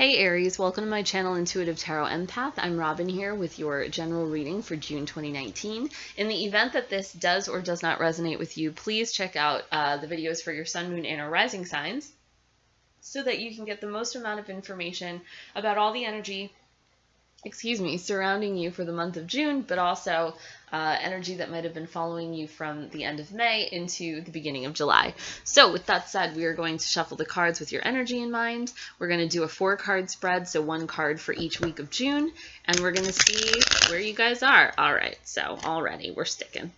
Hey Aries, welcome to my channel Intuitive Tarot Empath. I'm Robin here with your general reading for June 2019. In the event that this does or does not resonate with you, please check out the videos for your sun, moon, and or rising signs so that you can get the most amount of information about all the energy surrounding you for the month of June, but also energy that might have been following you from the end of May into the beginning of July. So with that said, we are going to shuffle the cards with your energy in mind. We're going to do a 4-card spread, so 1 card for each week of June, and we're going to see where you guys are. All right, so already we're sticking.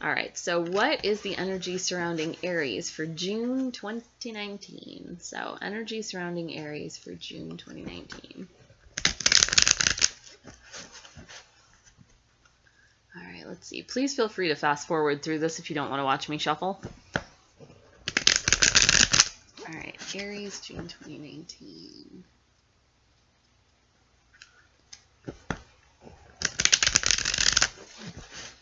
All right, so what is the energy surrounding Aries for June 2019? So energy surrounding Aries for June 2019. All right, let's see. Please feel free to fast forward through this if you don't want to watch me shuffle. All right, Aries, June 2019.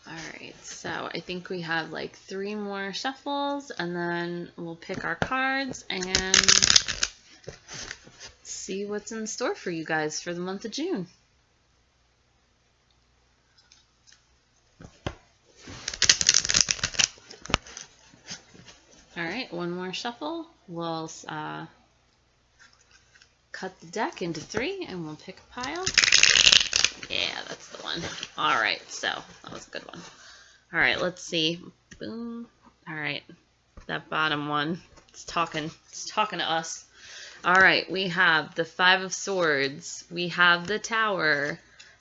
All right, so I think we have like 3 more shuffles, and then we'll pick our cards and see what's in store for you guys for the month of June. All right, 1 more shuffle. We'll cut the deck into 3 and we'll pick a pile. Yeah, that's the one. All right, so that was a good one. All right, let's see. Boom. All right, that bottom one, it's talking to us. All right, we have the 5 of Swords, we have the Tower,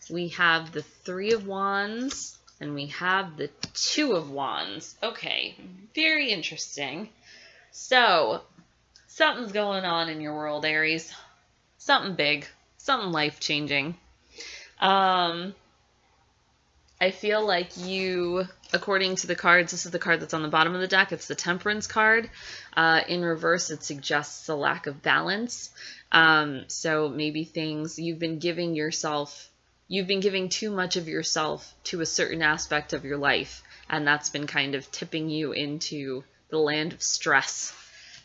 we have the 3 of Wands, and we have the 2 of Wands. Okay, very interesting. So, something's going on in your world, Aries. Something big, something life-changing. I feel like you, according to the cards, this is the card that's on the bottom of the deck. It's the Temperance card. In reverse, it suggests a lack of balance. So maybe things you've been giving too much of yourself to a certain aspect of your life, and that's been kind of tipping you into the land of stress.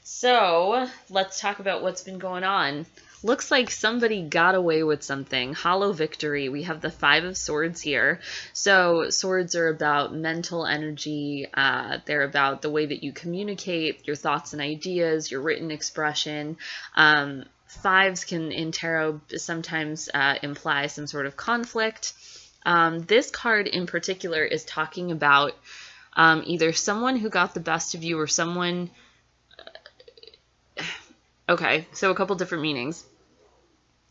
So let's talk about what's been going on. Looks like somebody got away with something. Hollow victory. We have the 5 of Swords here. So swords are about mental energy. They're about the way that you communicate, your thoughts and ideas, your written expression. 5s can, in tarot, sometimes imply some sort of conflict. This card in particular is talking about either someone who got the best of you or someone... Okay, so a couple different meanings.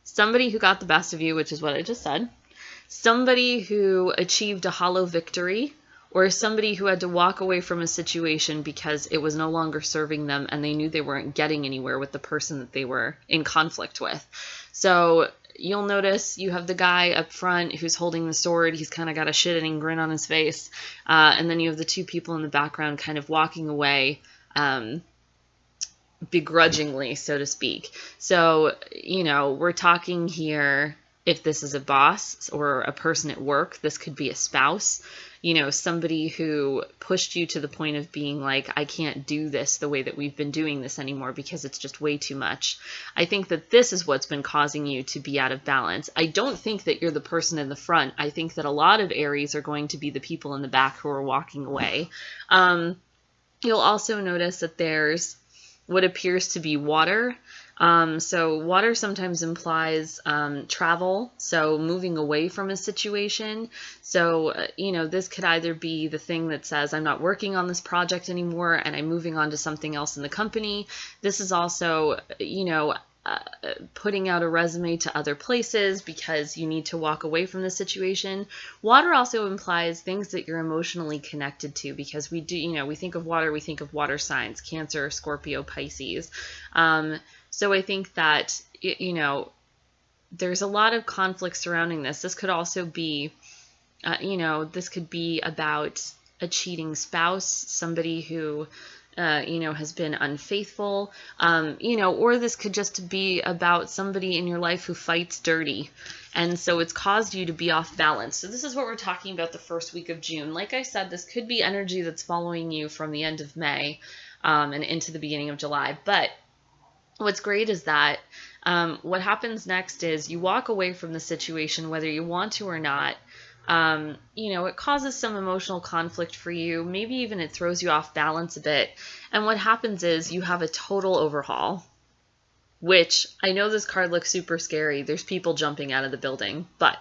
Somebody who got the best of you, which is what I just said. Somebody who achieved a hollow victory, or somebody who had to walk away from a situation because it was no longer serving them and they knew they weren't getting anywhere with the person that they were in conflict with. So you'll notice you have the guy up front who's holding the sword. He's kind of got a shit-eating grin on his face. And then you have the 2 people in the background kind of walking away, begrudgingly, so to speak. So, you know, we're talking here, if this is a boss or a person at work, this could be a spouse, you know, somebody who pushed you to the point of being like, I can't do this the way that we've been doing this anymore because it's just way too much. I think that this is what's been causing you to be out of balance. I don't think that you're the person in the front. I think that a lot of Aries are going to be the people in the back who are walking away. You'll also notice that there's what appears to be water. So water sometimes implies travel, so moving away from a situation. So, you know, this could either be the thing that says, I'm not working on this project anymore and I'm moving on to something else in the company. This is also, you know, putting out a resume to other places because you need to walk away from the situation. Water also implies things that you're emotionally connected to, because we do, you know, we think of water signs, Cancer, Scorpio, Pisces. So I think that, you know, there's a lot of conflict surrounding this. This could also be, you know, this could be about a spouse, somebody who, you know, has been unfaithful, you know, or this could just be about somebody in your life who fights dirty. And so it's caused you to be off balance. So this is what we're talking about the first week of June. Like I said, this could be energy that's following you from the end of May and into the beginning of July. But what's great is that what happens next is you walk away from the situation, whether you want to or not. It causes some emotional conflict for you. Maybe even it throws you off balance a bit. And what happens is you have a total overhaul, which I know this card looks super scary. There's people jumping out of the building, but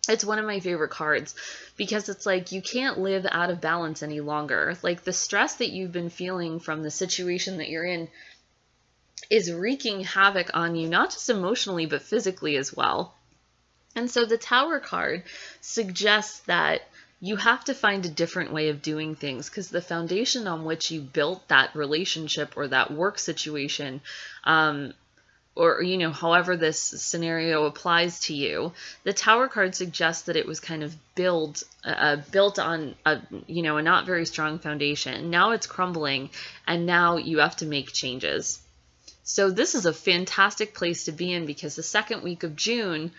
it's one of my favorite cards because it's like you can't live out of balance any longer. Like the stress that you've been feeling from the situation that you're in is wreaking havoc on you, not just emotionally, but physically as well. And so the Tower card suggests that you have to find a different way of doing things because the foundation on which you built that relationship or that work situation, however this scenario applies to you, the Tower card suggests that it was kind of built on a not very strong foundation. Now it's crumbling, and now you have to make changes. So this is a fantastic place to be in because the second week of June,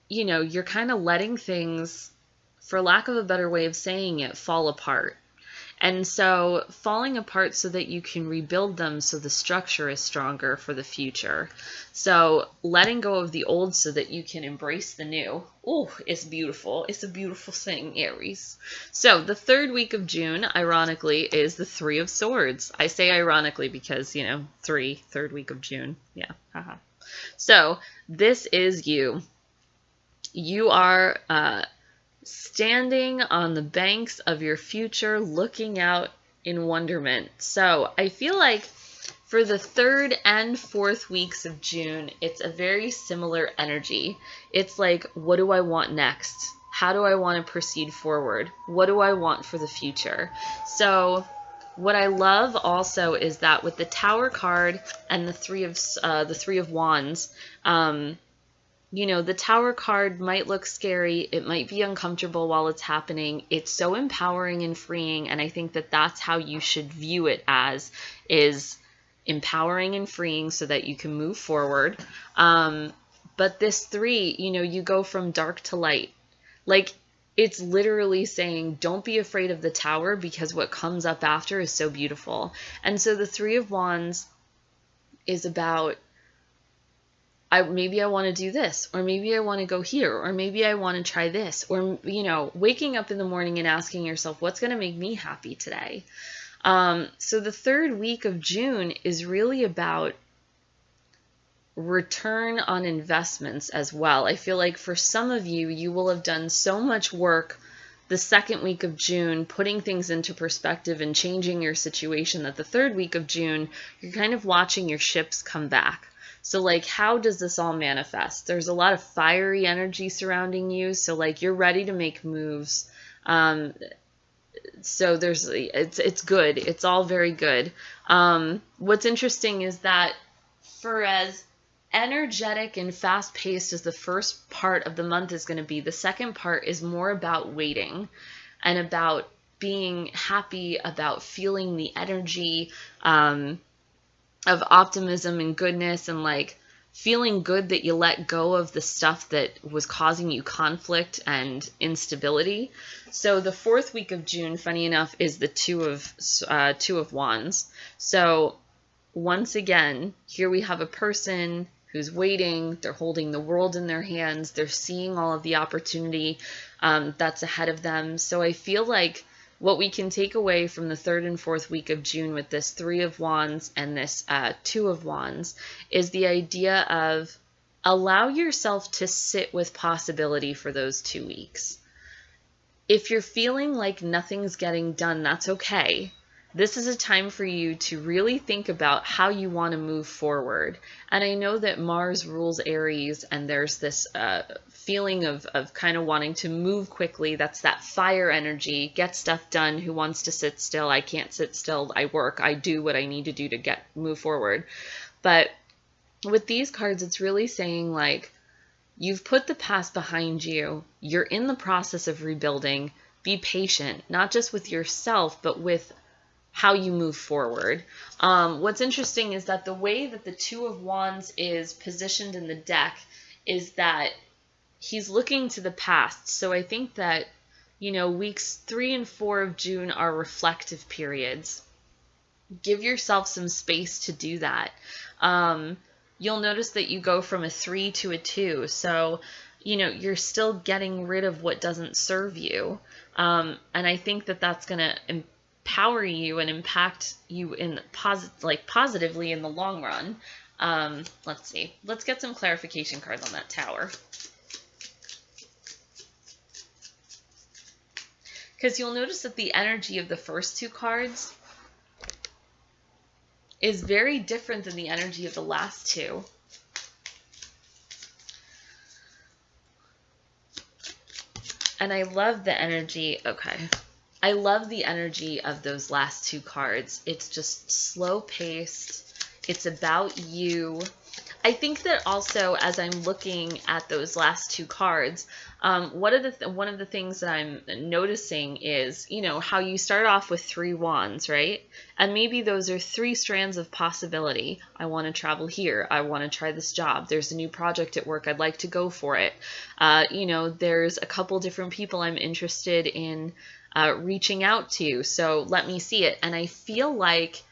you're kind of letting things, for lack of a better way of saying it, fall apart. And so falling apart so that you can rebuild them so the structure is stronger for the future. So letting go of the old so that you can embrace the new. Oh, it's beautiful. It's a beautiful thing, Aries. So the third week of June, ironically, is the Three of Swords. I say ironically because, third week of June. Yeah. Haha. So this is you. You are standing on the banks of your future, looking out in wonderment. So I feel like for the third and fourth weeks of June, it's a very similar energy. It's like, what do I want next? How do I want to proceed forward? What do I want for the future? So what I love also is that with the Tower card and the Three of Wands, the Tower card might look scary. It might be uncomfortable while it's happening. It's so empowering and freeing, and I think that that's how you should view it as, is empowering and freeing so that you can move forward. But this three, you go from dark to light. Like, it's literally saying, don't be afraid of the Tower because what comes up after is so beautiful. And so the Three of Wands is about, maybe I want to do this, or maybe I want to go here, or maybe I want to try this, or, waking up in the morning and asking yourself, what's going to make me happy today? So the third week of June is really about return on investments as well. I feel like for some of you, you will have done so much work the second week of June, putting things into perspective and changing your situation, that the third week of June, you're kind of watching your ships come back. So like, how does this all manifest? There's a lot of fiery energy surrounding you. So like, you're ready to make moves. So it's good. It's all very good. What's interesting is that for as energetic and fast-paced as the first part of the month is going to be, the second part is more about waiting and about being happy, about feeling the energy, of optimism and goodness, and like feeling good that you let go of the stuff that was causing you conflict and instability. So the fourth week of June, funny enough, is the Two of Wands. So once again, here we have a person who's waiting. They're holding the world in their hands. They're seeing all of the opportunity that's ahead of them. So I feel like what we can take away from the third and fourth week of June with this Three of Wands and this Two of Wands is the idea of allow yourself to sit with possibility for those 2 weeks. If you're feeling like nothing's getting done, that's okay. This is a time for you to really think about how you want to move forward. And I know that Mars rules Aries, and there's this feeling of kind of wanting to move quickly. That's that fire energy, get stuff done. Who wants to sit still? I can't sit still. I work. I do what I need to do to move forward. But with these cards, it's really saying like, you've put the past behind you. You're in the process of rebuilding. Be patient, not just with yourself, but with how you move forward. What's interesting is that the way that the Two of Wands is positioned in the deck is that he's looking to the past. So I think that, weeks 3 and 4 of June are reflective periods. Give yourself some space to do that. You'll notice that you go from a 3 to a 2. So, you know, you're still getting rid of what doesn't serve you. And I think that that's going to empower you and impact you in positively in the long run. Let's see. Let's get some clarification cards on that Tower. Because you'll notice that the energy of the first two cards is very different than the energy of the last two. And I love the energy. Okay. I love the energy of those last two cards. It's just slow paced. It's about you. I think that also, as I'm looking at those last two cards, one of the things that I'm noticing is, you know, how you start off with 3 wands, right? And maybe those are 3 strands of possibility. I want to travel here. I want to try this job. There's a new project at work. I'd like to go for it. You know, there's a couple different people I'm interested in reaching out to. So let me see it. And I feel like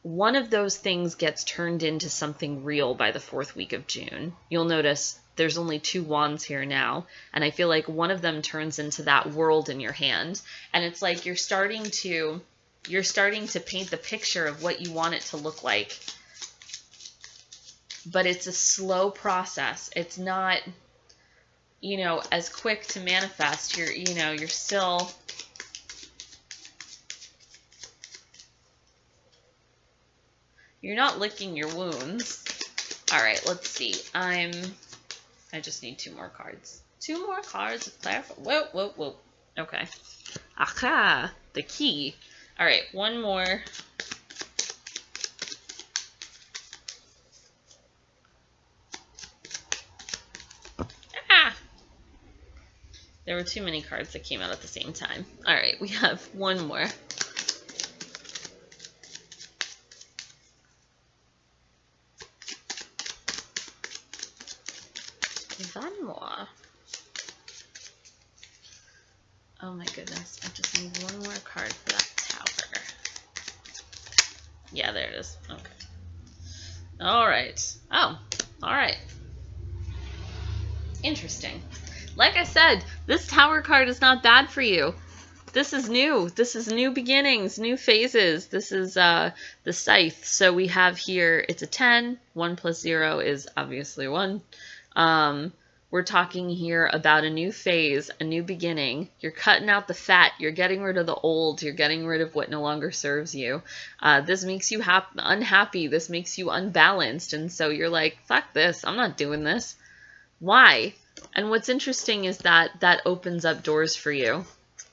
one of those things gets turned into something real by the 4th week of June. You'll notice there's only 2 wands here now, and I feel like one of them turns into that world in your hand. And it's like you're starting to paint the picture of what you want it to look like. But it's a slow process. It's not, you know, as quick to manifest. You're still, you're not licking your wounds. All right, let's see. I just need 2 more cards. 2 more cards of clarify. Whoa. Okay. Aha, the key. All right, one more. Ah! There were too many cards that came out at the same time. All right, we have one more. One more. Oh my goodness, I just need one more card for that Tower. Yeah, there it is. Okay. All right. Oh, all right. Interesting. Like I said, this Tower card is not bad for you. This is new. This is new beginnings, new phases. This is the Scythe. So we have here, it's a 10. 1 plus 0 is obviously 1. We're talking here about a new phase, a new beginning. You're cutting out the fat. You're getting rid of the old. You're getting rid of what no longer serves you. This makes you unhappy. This makes you unbalanced. And so you're like, fuck this. I'm not doing this. Why? And what's interesting is that that opens up doors for you.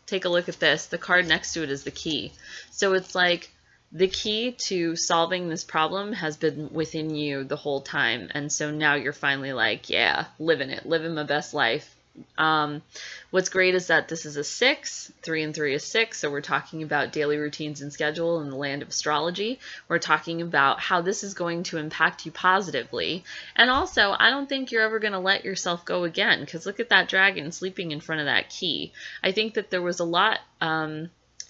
Take a look at this. The card next to it is the key. So it's like, the key to solving this problem has been within you the whole time. And so now you're finally like, yeah, living my best life. What's great is that this is a 6. 3 and 3 is 6. So we're talking about daily routines and schedule in the land of astrology. We're talking about how this is going to impact you positively. And also, I don't think you're ever going to let yourself go again, because look at that dragon sleeping in front of that key. I think that there was a lot...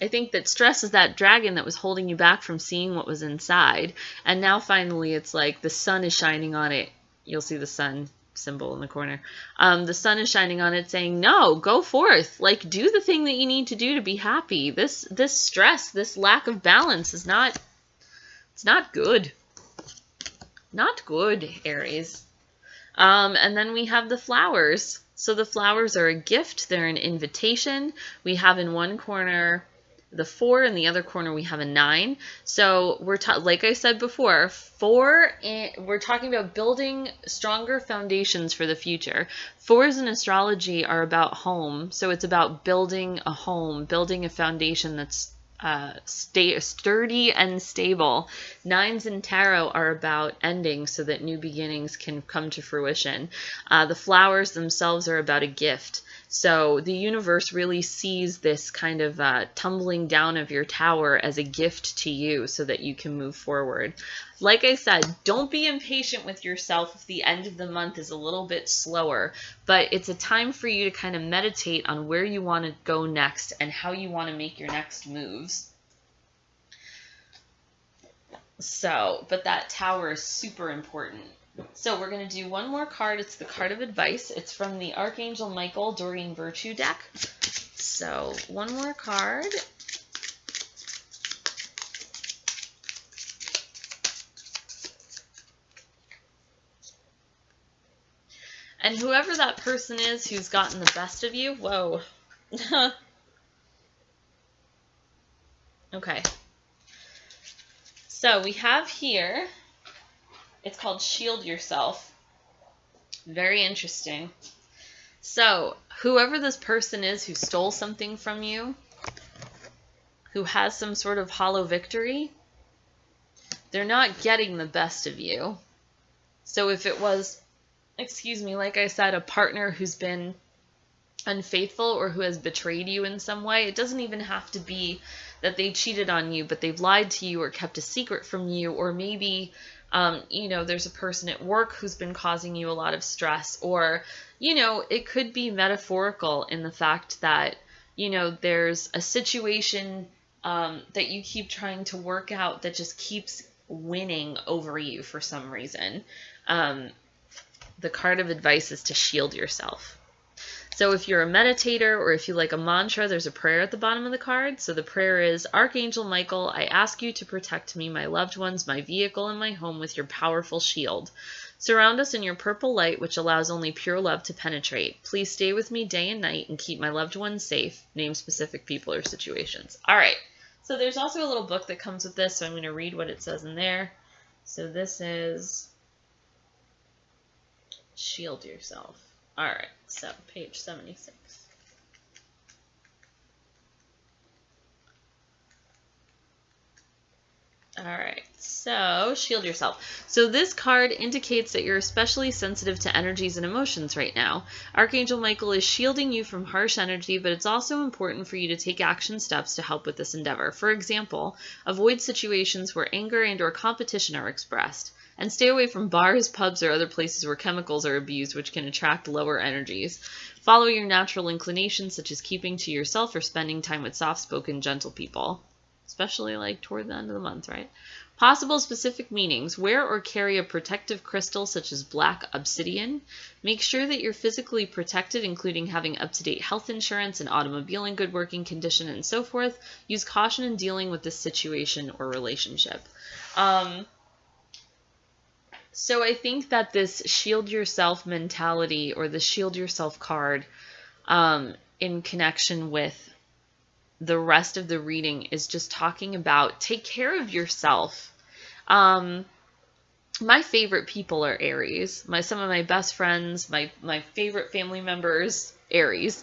I think that stress is that dragon that was holding you back from seeing what was inside. And now finally it's like the sun is shining on it. You'll see the sun symbol in the corner. The sun is shining on it saying, no, go forth. Like, do the thing that you need to do to be happy. This stress, this lack of balance is not, it's not good. Not good, Aries. And then we have the flowers. So the flowers are a gift. They're an invitation. We have in one corner the 4, in the other corner we have a 9. So we're like I said before, we're talking about building stronger foundations for the future. 4s in astrology are about home, so it's about building a home, building a foundation that's sturdy and stable. 9s in tarot are about ending so that new beginnings can come to fruition. The flowers themselves are about a gift. So the universe really sees this kind of tumbling down of your tower as a gift to you so that you can move forward. Like I said, don't be impatient with yourself if the end of the month is a little bit slower, but it's a time for you to kind of meditate on where you want to go next and how you want to make your next moves. So, but that Tower is super important. So we're going to do one more card. It's the card of advice. It's from the Archangel Michael Doreen Virtue deck. So one more card. And whoever that person is who's gotten the best of you, whoa. Okay. So we have here, it's called Shield Yourself. Very interesting. So whoever this person is who stole something from you, who has some sort of hollow victory, they're not getting the best of you. So if it was, excuse me, like I said, a partner who's been unfaithful or who has betrayed you in some way, it doesn't even have to be that they cheated on you, but they've lied to you or kept a secret from you, or maybe you know, there's a person at work who's been causing you a lot of stress, or, you know, it could be metaphorical in the fact that, you know, there's a situation that you keep trying to work out that just keeps winning over you for some reason. The card of advice is to shield yourself. So if you're a meditator or if you like a mantra, there's a prayer at the bottom of the card. So the prayer is, Archangel Michael, I ask you to protect me, my loved ones, my vehicle, and my home with your powerful shield. Surround us in your purple light, which allows only pure love to penetrate. Please stay with me day and night and keep my loved ones safe. Name specific people or situations. All right. So there's also a little book that comes with this, so I'm going to read what it says in there. So this is Shield Yourself. All right, so page 76. All right, so shield yourself. So this card indicates that you're especially sensitive to energies and emotions right now. Archangel Michael is shielding you from harsh energy, but it's also important for you to take action steps to help with this endeavor. For example, avoid situations where anger and/or competition are expressed. And stay away from bars, pubs, or other places where chemicals are abused, which can attract lower energies. Follow your natural inclinations, such as keeping to yourself or spending time with soft-spoken, gentle people. Especially like toward the end of the month, right? Possible specific meanings. Wear or carry a protective crystal, such as black obsidian. Make sure that you're physically protected, including having up-to-date health insurance, an automobile in good working condition, and so forth. Use caution in dealing with this situation or relationship. So I think that this shield yourself mentality, or the shield yourself card, in connection with the rest of the reading, is just talking about take care of yourself. My favorite people are Aries. Some of my best friends, my favorite family members, Aries.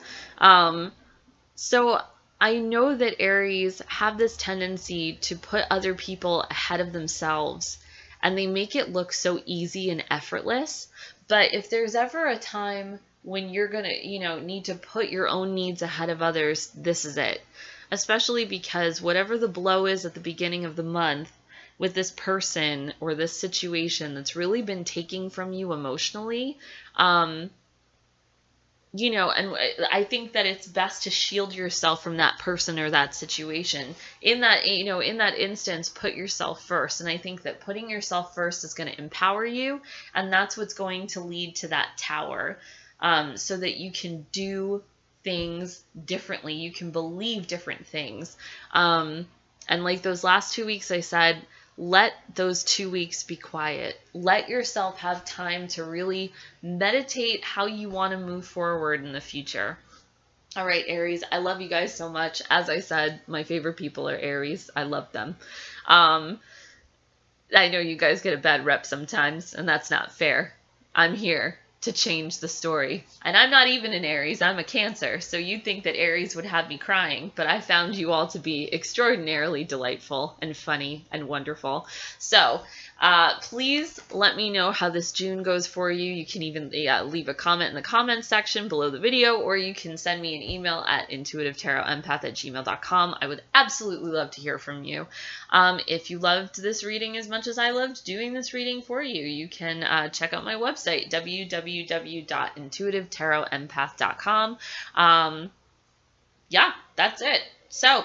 So I know that Aries have this tendency to put other people ahead of themselves, and they make it look so easy and effortless. But if there's ever a time when you're going to, you know, need to put your own needs ahead of others, this is it. Especially because whatever the blow is at the beginning of the month with this person or this situation that's really been taking from you emotionally, you know, and I think that it's best to shield yourself from that person or that situation. In that, you know, in that instance, put yourself first. And I think that putting yourself first is going to empower you, and that's what's going to lead to that tower, so that you can do things differently. You can believe different things. And like those last 2 weeks, I said, let those 2 weeks be quiet. Let yourself have time to really meditate how you want to move forward in the future. All right, Aries, I love you guys so much. As I said, my favorite people are Aries. I love them. I know you guys get a bad rep sometimes, and that's not fair. I'm here to change the story. And I'm not even an Aries, I'm a Cancer. So you'd think that Aries would have me crying, but I found you all to be extraordinarily delightful and funny and wonderful. So please let me know how this June goes for you. You can even leave a comment in the comments section below the video, or you can send me an email at intuitivetarotempath@gmail.com. I would absolutely love to hear from you. If you loved this reading as much as I loved doing this reading for you, you can check out my website, www.intuitivetarotempath.com. Yeah, that's it. So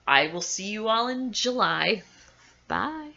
I will see you all in July. Bye.